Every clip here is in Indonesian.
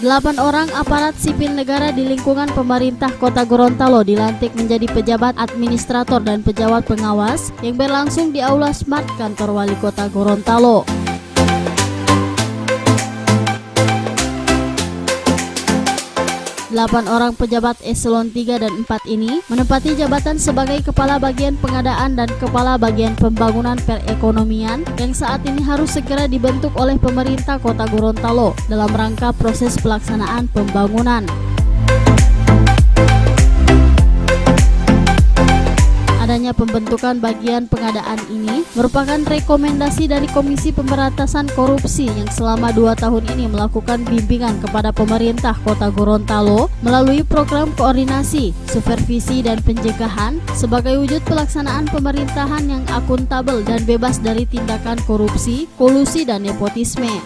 8 orang aparat sipil negara di lingkungan pemerintah Kota Gorontalo dilantik menjadi pejabat administrator dan pejabat pengawas yang berlangsung di Aula Smart Kantor Wali Kota Gorontalo. 8 orang pejabat eselon 3 dan 4 ini menempati jabatan sebagai Kepala Bagian Pengadaan dan Kepala Bagian Pembangunan Perekonomian yang saat ini harus segera dibentuk oleh pemerintah Kota Gorontalo dalam rangka proses pelaksanaan pembangunan. Adanya pembentukan bagian pengadaan ini merupakan rekomendasi dari Komisi Pemberantasan Korupsi yang selama 2 tahun ini melakukan bimbingan kepada pemerintah Kota Gorontalo melalui program koordinasi, supervisi, dan pencegahan sebagai wujud pelaksanaan pemerintahan yang akuntabel dan bebas dari tindakan korupsi, kolusi, dan nepotisme.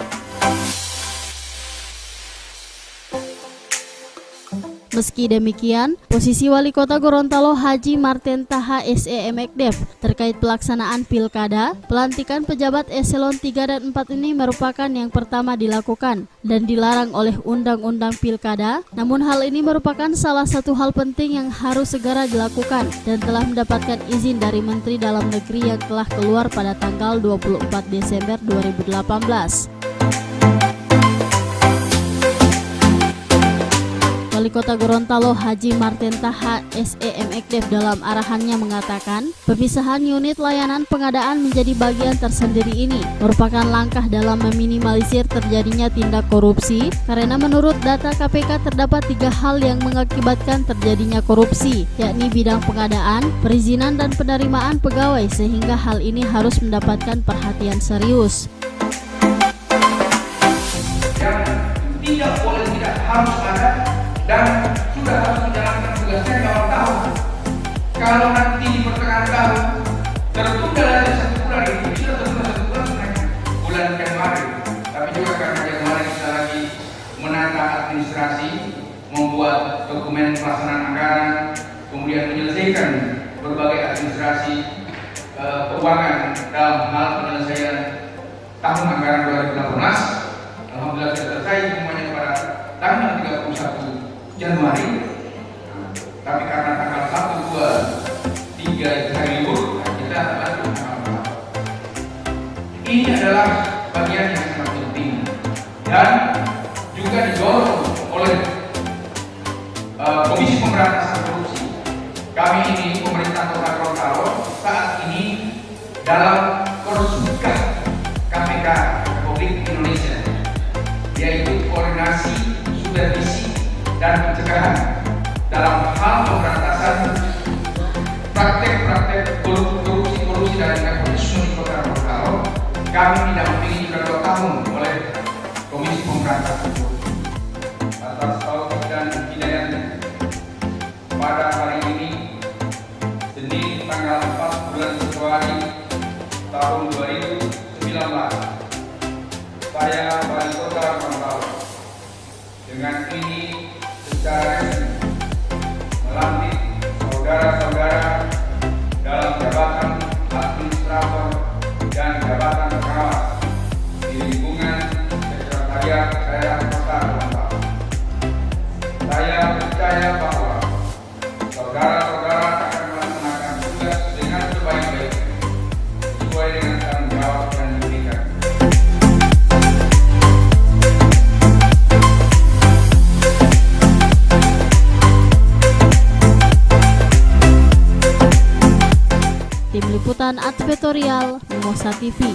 Meski demikian, posisi Wali Kota Gorontalo Haji Marten Taha SE/MKDev terkait pelaksanaan pilkada, pelantikan pejabat eselon 3 dan 4 ini merupakan yang pertama dilakukan dan dilarang oleh Undang-Undang Pilkada. Namun hal ini merupakan salah satu hal penting yang harus segera dilakukan dan telah mendapatkan izin dari Menteri Dalam Negeri yang telah keluar pada tanggal 24 Desember 2018. Wali Kota Gorontalo Haji Marten Taha SE/MKDev dalam arahannya mengatakan, pemisahan unit layanan pengadaan menjadi bagian tersendiri ini merupakan langkah dalam meminimalisir terjadinya tindak korupsi karena menurut data KPK terdapat 3 hal yang mengakibatkan terjadinya korupsi, yakni bidang pengadaan, perizinan, dan penerimaan pegawai, sehingga hal ini harus mendapatkan perhatian serius. Yang tidak boleh tidak harus ada dan sudah harus menjalankan tugasnya di awal tahun. Kalau nanti di pertengahan tahun tertunda lagi 1 bulan, ini sudah tertunda 1 bulan sebenarnya bulan Januari. Tapi juga karena Januari kita lagi menata administrasi, membuat dokumen pelaksanaan anggaran, kemudian menyelesaikan berbagai administrasi keuangan dalam hal penyelesaian tahun anggaran 2018. Alhamdulillah sudah selesai semuanya pada tanggal 31 Januari, tapi karena tanggal 1, 2, 3 itu hari libur, kita baru tanggal 4. Ini adalah bagian yang sangat penting dan juga didorong oleh Komisi Pemberantasan Korupsi. Kami ini pemerintah Kota Gorontalo saat ini dalam Korsuka KPK Republik Indonesia, yaitu koordinasi, supervisi, dan pencegahan dalam hal pemberantasan praktek-praktek korupsi dan nepotisme di Kota Gorontalo. Kami didampingi juga 2 tahun oleh Komisi Pemberantasan Korupsi. Atas taufik dan hidayahnya, pada hari ini, Senin tanggal 4 bulan Februari tahun 2019, saya Wali Kota Gorontalo dengan ini secara melantik saudara-saudara dalam jabatan administrator dan jabatan pengawas di lingkungan Sekretariat Daerah Kota Gorontalo. Saya percaya bahwa saudara-saudara akan melaksanakan tugas dengan sebaik-baiknya sesuai dengan tanggung jawab dan diberikan. Tim Liputan Advertorial Mimosa TV.